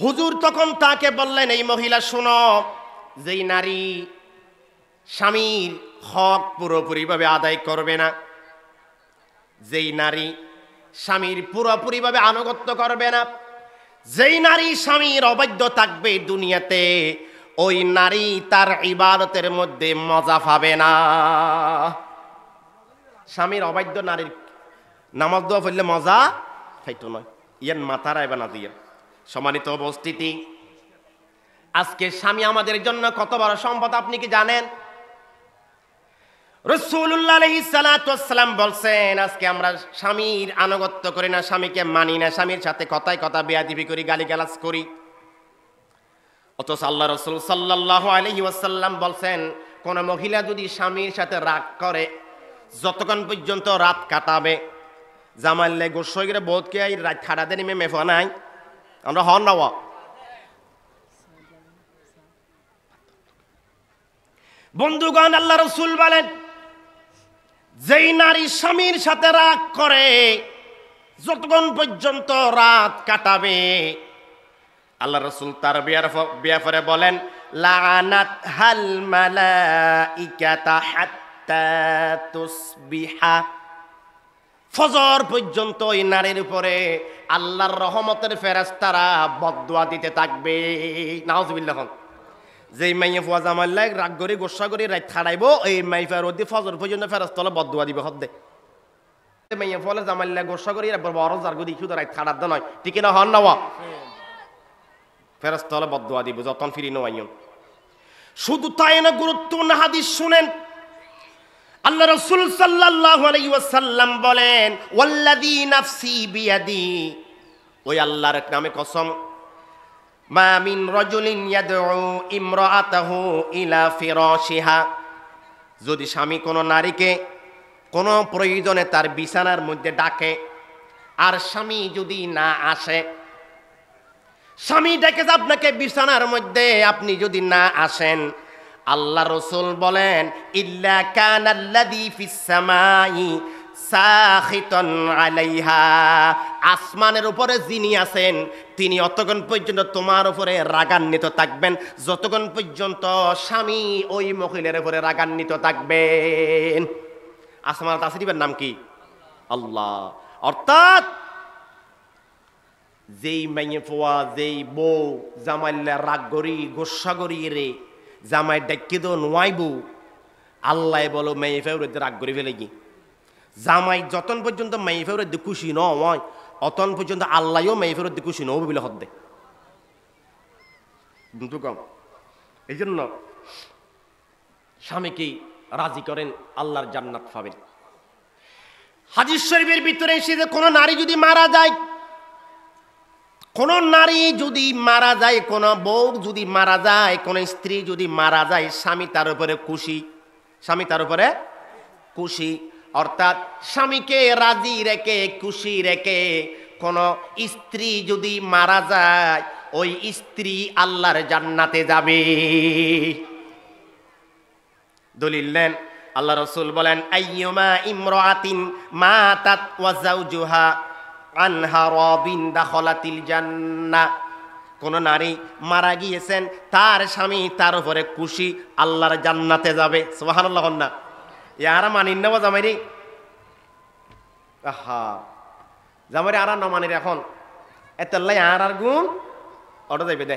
হুজুর তখন তাকে বললেন, এই মহিলা শোনো, যেই নারী স্বামীর হক পুরোপুরিভাবে আদায় করবে না, যেই নারী স্বামীর পুরোপুরিভাবে আনুগত্য করবে না, যেই নারী স্বামীর অবাধ্য থাকবে দুনিয়াতে, ওই নারী তার ইবাদতের মধ্যে মজা পাবে না। স্বামীর অবাধ্য নারীর নামাজ দোয়া পড়লে মজা পাইতো নয়, ইয়ান মাথার আইবা না দিয়ে। সম্মানিত উপস্থিতি, আজকে স্বামী আমাদের জন্য কত বড় সম্পদ আপনি কি জানেন? রাসূলুল্লাহ আলাইহিস সালাতু ওয়াস সালাম বলছেন, আজকে আমরা স্বামীর আনুগত্য করি না, স্বামীকে মানি না, স্বামীর সাথে কথায় কথা বেয়াদবি করি, গালিগালাজ করি। অথচ আল্লাহ রাসূল সাল্লাল্লাহু আলাইহি ওয়াসাল্লাম বলছেন, কোন মহিলা যদি স্বামীর সাথে রাগ করে, যতক্ষণ পর্যন্ত রাত কাটাবে, জামাইলে গোসই করে বহুত কে রাত খাড়াতে নেমে মেফা নাই আমরা হন না। বন্ধুগণ, আল্লাহ রাসূল বলেন, যেই নারী স্বামীর সাথে রাগ করে যতক্ষণ পর্যন্ত রাত কাটাবে, আল্লাহ রাসূল তার ব্যাপারে বলেন, লাআনাত হাল মালাইকাতা হাত্তা তুসবিহা। ফজর পর্যন্ত এই নারীর উপরে আল্লাহর রহমতের ফেরেশতারা বদদুয়া দিতে থাকবে। নাউজুবিল্লাহ। যেই মাইয়া ফুয়া জামাইল্লাহ রাগ করে গোসা করে রাত খাড়াইবো, এই মাইফার অধি ফজর পর্যন্ত ফেরেশতারা বদদুয়া দিবে হদ্দে। মাইয়া ফুয়া জামাইল্লাহ গোসা করে বড় জারগো দেখি তো রাত খাড়ার নয়, ঠিক না? হন না, ফেরেশতারা বদদুয়া দিবে যতন ফিরি নয়। শুধু তাই না, গুরুত্বপূর্ণ হাদিস শুনেন। আল্লাহ রাসূল সাল্লাল্লাহু আলাইহি ওয়াসাল্লাম বলেন, ওয়াল্লাযী নাফসি বিয়াদি, ওই আল্লাহর নামে কসম, মা মিন রাজুলিন ইয়াদউ ইমরাআতাহু ইলা ফিরাশিহা, যদি স্বামী কোনো নারীকে কোনো প্রয়োজনে তার বিছানার মধ্যে ডাকে, আর স্বামী যদি না আসে, স্বামী ডেকেছে আপনাকে বিছানার মধ্যে, আপনি যদি না আসেন, আল্লাহ রাসূল বলেন, ইল্লা কানাল্লাযী ফিস সামাই সাখিতান আলাইহা, আসমানের উপরে যিনি আছেন তিনি অতক্ষণ পর্যন্ত তোমার উপরে রাগান্বিত থাকবেন যতক্ষণ পর্যন্ত স্বামী ওই মহিলার উপরে রাগান্বিত থাকবেন। আসমানের তাসরিফের নাম কি? আল্লাহ। অর্থাৎ যেই মাইয়ে ফোয়া, যেই বউ জামাইল্লা রাগ করি গোসা করি রে জামাই ডাকি তো নোয়াইবু, আল্লাহ বলো মেয়ে ফেউরে রাগ করে ফেলে কি, জামাই যতন পর্যন্ত মেয়ে ফেউরে খুশি নয় অতন পর্যন্ত আল্লাহও মেয়ে ফেরত খুশি নব বলে হদ্দে। কিন্তু কম এই জন্য স্বামীকে রাজি করেন, আল্লাহর জান্নাত পাবেন। হাদিস শরীফের ভিতরে এসে যে কোনো নারী যদি মারা যায়, কোন নারী যদি মারা যায়, কোন বউ যদি মারা যায়, কোন স্ত্রী যদি মারা যায়, স্বামী তার উপরে খুশি, স্বামী তার উপরে খুশি। অর্থাৎ স্বামীকে রাজি রেখে খুশি রেখে কোন স্ত্রী যদি মারা যায়, ওই স্ত্রী আল্লাহর জান্নাতে যাবে। দলিল নেন, আল্লাহ রাসূল বলেন, আইয়ুমা ইমরাআতিন মাতাত ওয়া যাওজুহা আনহা রাবিন দাখালাতিল জান্নাহ, কোন নারী মারা গিয়েছেন, তার স্বামী তার উপরে খুশি, আল্লাহর জান্নাতে যাবে। সুবহানাল্লাহ। না ইয়ারা মানিন না জামাইরি, আহা জামাইরি আর না মানির এখন এতলাই আর গুণ অটো যাইবে দে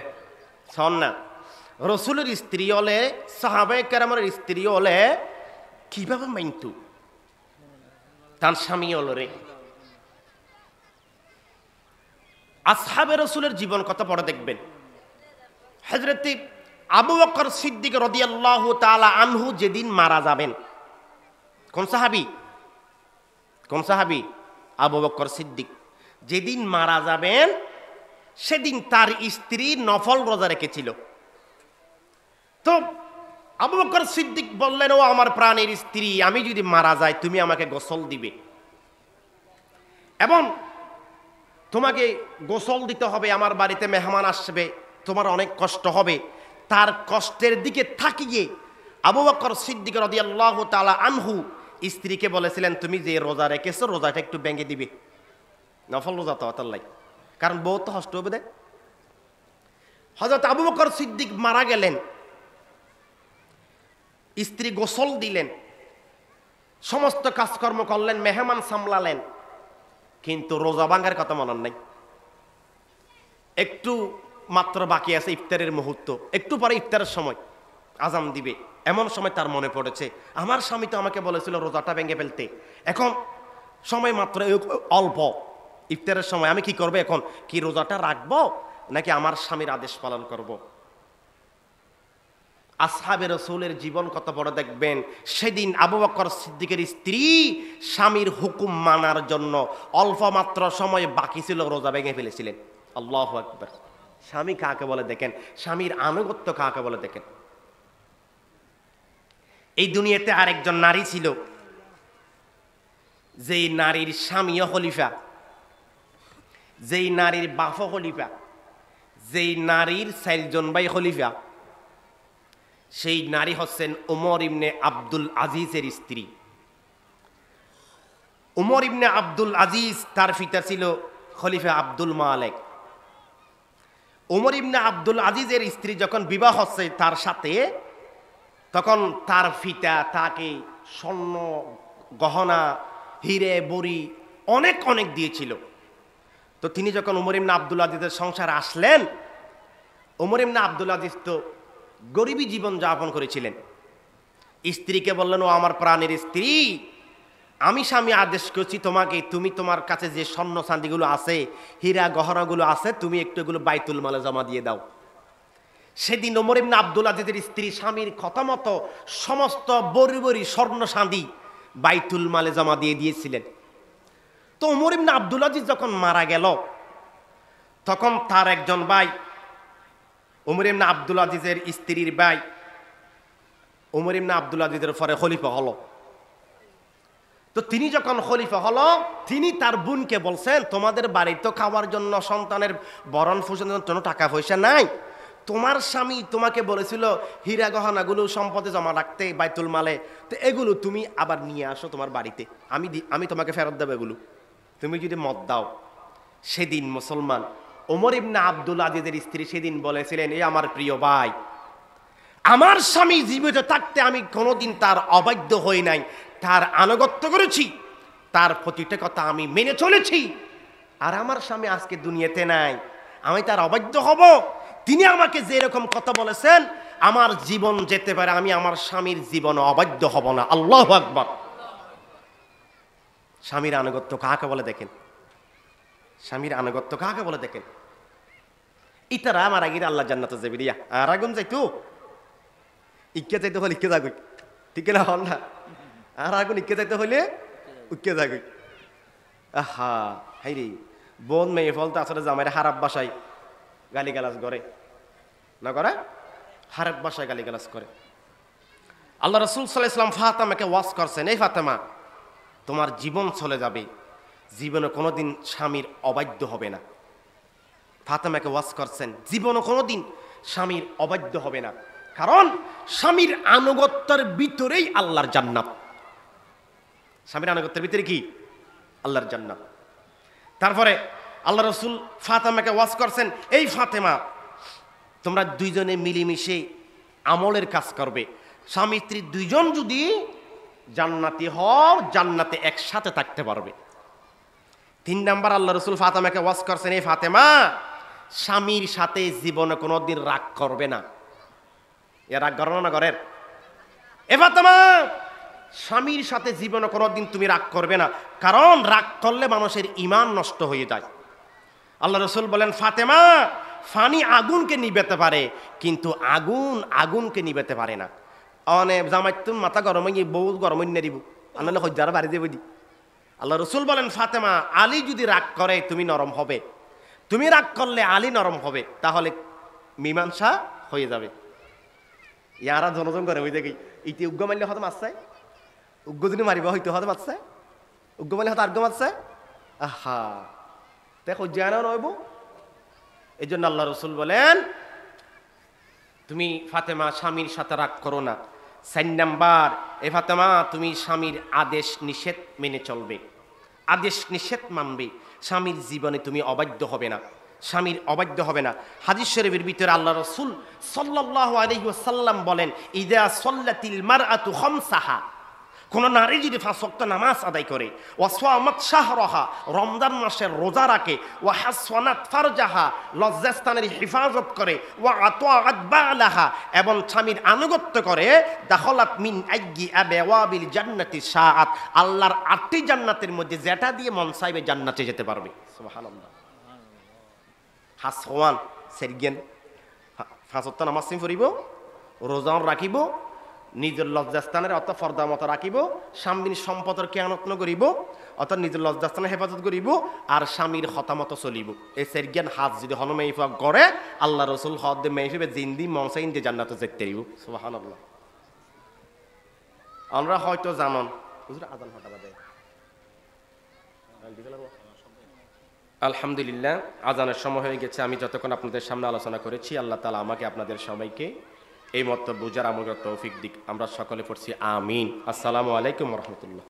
শোন না। রসুলের স্ত্রী হলে, সাহাবায়ে কেরামের স্ত্রী হলে কিভাবে মাইনতু তার স্বামী হল রে। আসহাবে রসুলের জীবন কথা পড়ে দেখবেন। হযরত আবু বকর সিদ্দিক রাদিয়াল্লাহু তাআলা আনহু যেদিন মারা যাবেন, কোন সাহাবী? কোন সাহাবী? আবু বকর সিদ্দিক। যেদিন মারা যাবেন সেদিন তার স্ত্রী নফল রোজা রেখেছিল। তো আবু বকর সিদ্দিক বললেন, ও আমার প্রাণের স্ত্রী, আমি যদি মারা যাই তুমি আমাকে গোসল দিবে এবং তোমাকে গোসল দিতে হবে, আমার বাড়িতে মেহমান আসবে, তোমার অনেক কষ্ট হবে। তার কষ্টের দিকে থাকিয়ে আবু বকর সিদ্দিক রাদিয়াল্লাহু তাআলা আনহু স্ত্রীকে বলেছিলেন, তুমি যে রোজা রেখেছো রোজাটা একটু ভেঙে দিবে, নফল রোজা তো আতাল্লাই, কারণ বউ তো কষ্ট হবে দেয়। হযরত আবু বকর সিদ্দিক মারা গেলেন, স্ত্রী গোসল দিলেন, সমস্ত কাজকর্ম করলেন, মেহমান সামলালেন, কিন্তু রোজা ভাঙার কথা মনে নাই। একটু মাত্র বাকি আছে ইফতারের মুহূর্ত, একটু পরে ইফতারের সময় আজান দিবে, এমন সময় তার মনে পড়েছে আমার স্বামী তো আমাকে বলেছিল রোজাটা ভেঙে ফেলতে, এখন সময় মাত্র অল্প, ইফতারের সময় আমি কি করব, এখন কি রোজাটা রাখবো নাকি আমার স্বামীর আদেশ পালন করব। আসহাবে রাসূলের জীবন কত বড় দেখবেন। সেদিন আবু বকর সিদ্দিকের স্ত্রী স্বামীর হুকুম মানার জন্য অল্প মাত্র সময় বাকি ছিল, রোজা ভেঙে ফেলেছিলেন। আল্লাহু আকবার। স্বামী কাকে বলে দেখেন, স্বামীর আনুগত্য কাকে বলে দেখেন। এই দুনিয়াতে আরেকজন নারী ছিল, যেই নারীর স্বামীও খলিফা, যেই নারীর বাপও খলিফা, যেই নারীর 4 জন ভাই খলিফা, সেই নারী হচ্ছেন উমর ইবনে আব্দুল আজিজের স্ত্রী। উমর ইবনে আব্দুল আজিজ, তার পিতা ছিল খলিফা আব্দুল মালেক। উমর ইবনে আব্দুল আজিজের স্ত্রী যখন বিবাহ হচ্ছে তার সাথে, তখন তার পিতা তাকে স্বর্ণ গহনা, হিরে বড়ি অনেক অনেক দিয়েছিল। তো তিনি যখন উমর ইবনে আব্দুল আজিজের সংসারে আসলেন, উমর ইবনে আব্দুল আজিজ তো গরিবী জীবন যাপন করেছিলেন। স্ত্রীকে বললেন, ও আমার প্রাণের স্ত্রী, আমি স্বামী আদেশ করছি তোমাকে, তুমি তোমার কাছে যে স্বর্ণ চাঁদিগুলো আছে, হীরা গহনাগুলো আছে, তুমি একটু এগুলো বাইতুল মালে জমা দিয়ে দাও। সেদিন ওমর ইবনে আব্দুল আজিজের স্ত্রী স্বামীর কথা মতো সমস্ত বড়ি বড়ি স্বর্ণ চাঁদি বাইতুল মালে জমা দিয়ে দিয়েছিলেন। তো ওমর ইবনে আব্দুল আজিজ যখন মারা গেল, তখন তার একজন ভাই, ওমর ইবনে আব্দুল আজিজের স্ত্রীর ভাই, ওমর ইবনে আব্দুল আজিজের পরে খলিফা হলো। তো তিনি যখন খলিফা হলো, তিনি তার বোনকে বলছেন, তোমাদের বাড়িতে তো খাওয়ার জন্য, সন্তানের বরণ পোষণের জন্য টাকা পয়সা নাই, তোমার স্বামী তোমাকে বলেছিল হীরা গহনাগুলো সম্পদে জমা রাখতে বাইতুল মালে, তো এগুলো তুমি আবার নিয়ে আসো তোমার বাড়িতে, আমি তোমাকে ফেরত দেবো এগুলো, তুমি যদি মত দাও। সেদিন মুসলমান ওমর ইবনে আব্দুল আজিজের স্ত্রী সেদিন বলেছিলেন, এই আমার প্রিয় ভাই, আমার স্বামী জীবিত থাকতে আমি কোনোদিন তার অবাধ্য হই নাই, তার আনুগত্য করেছি, তার প্রতিটা কথা আমি মেনে চলেছি। আর আমার স্বামী আজকে দুনিয়াতে নাই, আমি তার অবাধ্য হব? তিনি আমাকে যে এরকম কথা বলেছেন, আমার জীবন যেতে পারে, আমি আমার স্বামীর জীবনে অবাধ্য হব না। আল্লাহু আকবার। স্বামীর আনুগত্য কাকে বলে দেখেন, স্বামীর আনুগত্য কাকে বলে দেখেন। ইতারা আমার আগে আল্লাহ জান্নাতে যাবে রিয়া, আর আগুন যাইতো ইকে যাইতে হলে ইকে যাগুই, ঠিক না হল না, আর আগুন ইকে যাইতে হলে উকে যাগুই। আহা হাই রে, বোন মেয়ে ফল তো আসলে জামাইরা হারাপ বাসায় গালি গালাজ করে না, করে হারাপ বাসায় গালি গালাজ করে। আল্লাহ রাসূল সাল্লাল্লাহু আলাইহি ওয়াসাল্লাম ফাতেমাকে ওয়াজ করছেন, এই ফাতেমা, তোমার জীবন চলে যাবে, জীবনে কোনোদিন স্বামীর অবাধ্য হবে না। ফাতেমাকে ওয়াজ করছেন, জীবনে কোনোদিন স্বামীর অবাধ্য হবে না, কারণ স্বামীর আনুগত্যের ভিতরেই আল্লাহর জান্নাত। স্বামীর আনুগত্যের ভিতরে কি? আল্লাহর জান্নাত। তারপরে আল্লাহ রাসূল ফাতেমাকে ওয়াজ করছেন, এই ফাতেমা, তোমরা দুইজনে মিলেমিশে আমলের কাজ করবে, স্বামী স্ত্রী দুইজন যদি জান্নাতি হও, জান্নাতে একসাথে থাকতে পারবে। 3 নাম্বার আল্লাহ রাসূল ফাতেমাকে ওয়াজ করছেন, এই ফাতেমা, স্বামীর সাথে জীবনে কোনোদিন রাগ করবে না। এ রাগ করো না ঘরের? এ ফাতেমা, স্বামীর সাথে জীবনে কোনোদিন তুমি রাগ করবে না, কারণ রাগ করলে মানুষের ঈমান নষ্ট হয়ে যায়। আল্লাহ রাসূল বলেন, ফাতেমা, ফানি আগুনকে নিবেতে পারে, কিন্তু আগুন আগুনকে নিবেতে পারে না। অনেক জামাই তুমি মাথা গরম হয়ে বউ গরম হয়ে দিব, আনলে হজ্জারা বাড়ি দেব দি। আল্লাহ রাসূল বলেন, ফাতেমা, আলী যদি রাগ করে তুমি নরম হবে, তুমি রাগ করলে আলী নরম হবে, তাহলে মীমাংসা হয়ে যাবে। ইয়ারা জনজন করে ওই দেখি ইতি উগ্র মারলে হয়তো মারছে, উগ্র যদি মারিব হয়তো হয়তো মারছে, উগ্র মারলে হয়তো আর্গ মারছে। আহা, দেখো জানা নইব। এই জন্য আল্লাহ রসুল বলেন তুমি ফাতেমা স্বামীর সাথে রাগ করো না। 4 নাম্বার, এ ফাতেমা তুমি স্বামীর আদেশ নিষেধ মেনে চলবে, আদেশ নিষেধ মানবে, স্বামীর জীবনে তুমি অবাধ্য হবে না, স্বামীর অবাধ্য হবে না। হাদিস শরীফের ভিতরে আল্লাহ রাসূল সাল্লাল্লাহু আলাইহি ওয়াসাল্লাম বলেন ইযা সাল্লাতিল মারআতু খামসাহা, কোন নারী যদি 5 ওয়াক্ত নামাজ আদায় করে, ওয়া সামাত শাহরাহা, রমজান মাসের রোজা রাখে, ওয়া হাসনাত ফারজাহা, লজ্জাস্থানের হিফাজত করে, ওয়া আতাআত বালাহা, এবং স্বামীর আনুগত্য করে, দাখালাত মিন আইয়ি আবওয়াবিল জান্নাতি শাআত, আল্লাহর 8টি জান্নাতের মধ্যে যেটা দিয়ে মন চাইবে জান্নাতে যেতে পারবে। সুবহানাল্লাহ। হাসওয়ান সেরগেন 5 ওয়াক্ত নামাজ পড়িব, রোজা রাখিব, নিজের লজ্জাস্থানের অর্থাৎ ফর্দা মতো রাখিব, স্বামীর সম্পদের খেয়ানত করিব অর্থাৎ নিজের লজ্জাস্থানের হেফাজত করিব, আর স্বামীর হতামত চলিব। এই সেরগেন হাত যদি হনমেইফা গড়ে আল্লাহ রসুল হদ মেইফিবে জিন্দি মনসাইন যে জান্নাতে যেতে দিব। সুবহানাল্লাহ। আমরা হয়তো জানন হুজুর আজান হটা বাজে। আলহামদুলিল্লাহ, আজানের সময় হয়ে গেছে। আমি যতক্ষণ আপনাদের সামনে আলোচনা করেছি আল্লাহ তাআলা আমাকে আপনাদের সবাইকে এই মত বুঝার আমল তৌফিক দিক। আমরা সকলে পড়ছি আমিন। আসসালামু আলাইকুম ওয়া রাহমাতুল্লাহ।